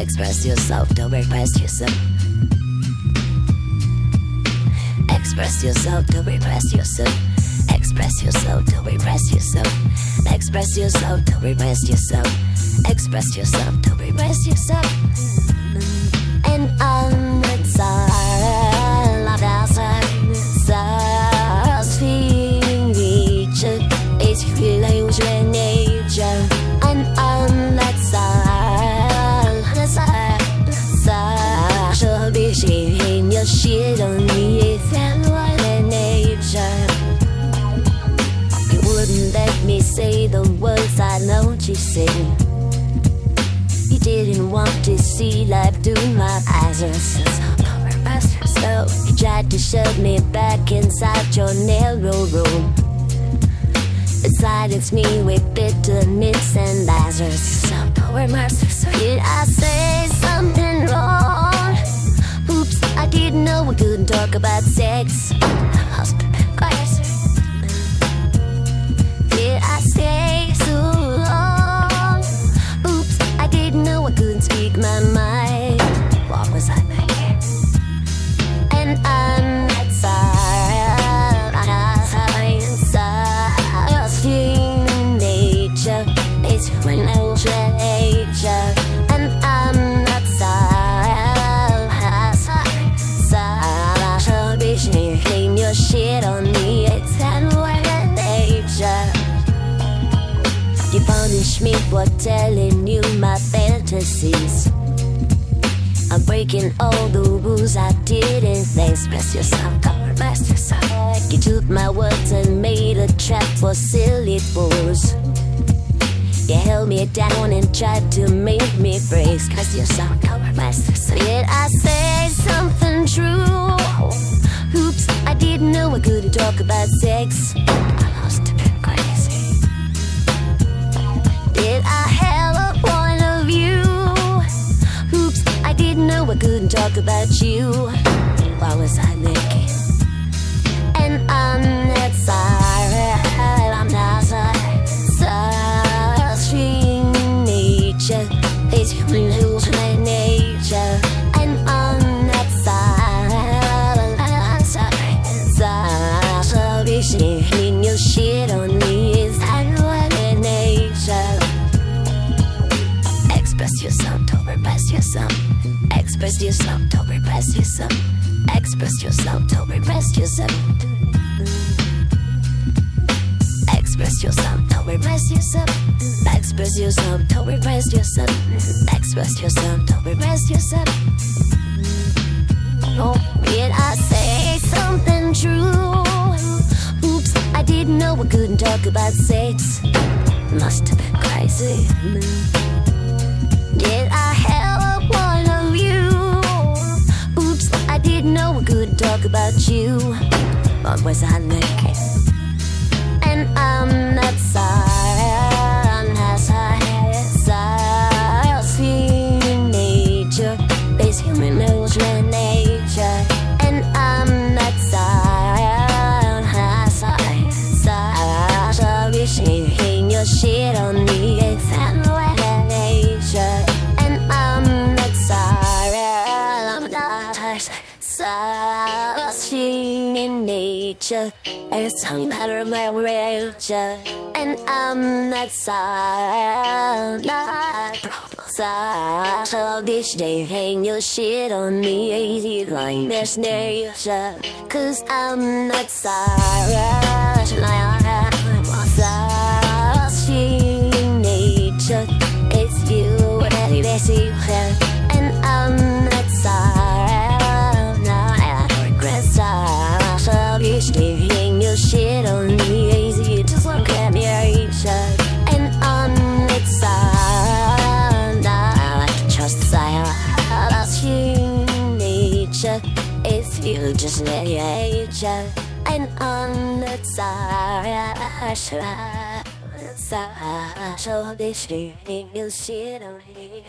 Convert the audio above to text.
Express yourself, don't repress yourself. Express yourself, don't repress yourself. Express yourself, don't repress yourself. Express yourself, don't repress yourself. Express yourself, don't repress yourself. And on the side of the stars, feature is illusion nature. And on that side, should be seeing your shit on me. Let me say the words I know you say. You didn't want to see life through my eyes. So you tried to shove me back inside your narrow room. Silence me with bitterness and lies. Did I say something wrong? Oops, I didn't know we couldn't talk about sex. Did I stay so long? Oops, I didn't know I couldn't speak my mind. What was I thinking? And I'm that human nature. It's when I was nature. And I'm that should be shaking your shit on me. It's that way nature. You punish me for telling you my fantasies. I'm breaking all the rules I didn't think. Express yourself, don't repress yourself. You took my words and made a trap for silly fools. You held me down and tried to make me break. Express yourself, don't repress yourself. Did I say something true? Oops, I didn't know I couldn't talk about sex. I must have been crazy. Did I have a point of view? Oops, I didn't know I couldn't talk about you. What was I thinking? And I'm that side, I'm not such nature. It's human illusion nature. And I'm that side, so be seeing your shit on me. Is that what in nature? Express yourself, don't repress yourself. Express yourself, don't repress yourself. Express yourself, don't repress yourself. Express yourself, don't repress yourself. Express yourself, don't repress yourself. Express yourself, don't repress yourself. Oh, did I say something true? Oops, I didn't know I couldn't talk about sex. Must have been crazy. Did I have a point of view? Oops, I didn't know I couldn't talk about you. What was I thinking? And I'm that human nature. It's human illusion nature. And I'm that so be shaking your shit on me. It's that way nature. And I'm that human nature. It's a matter of my nature. And I'm that so this day hang your shit on me. Easy like this nature. Cause I'm that human nature. It's you, that's you. And I'm that so this day hang your shit on me. Easy, just look at me, nature. And I'm that that's human nature. It's you, just nature. And on the side, so this feeling you shit on me.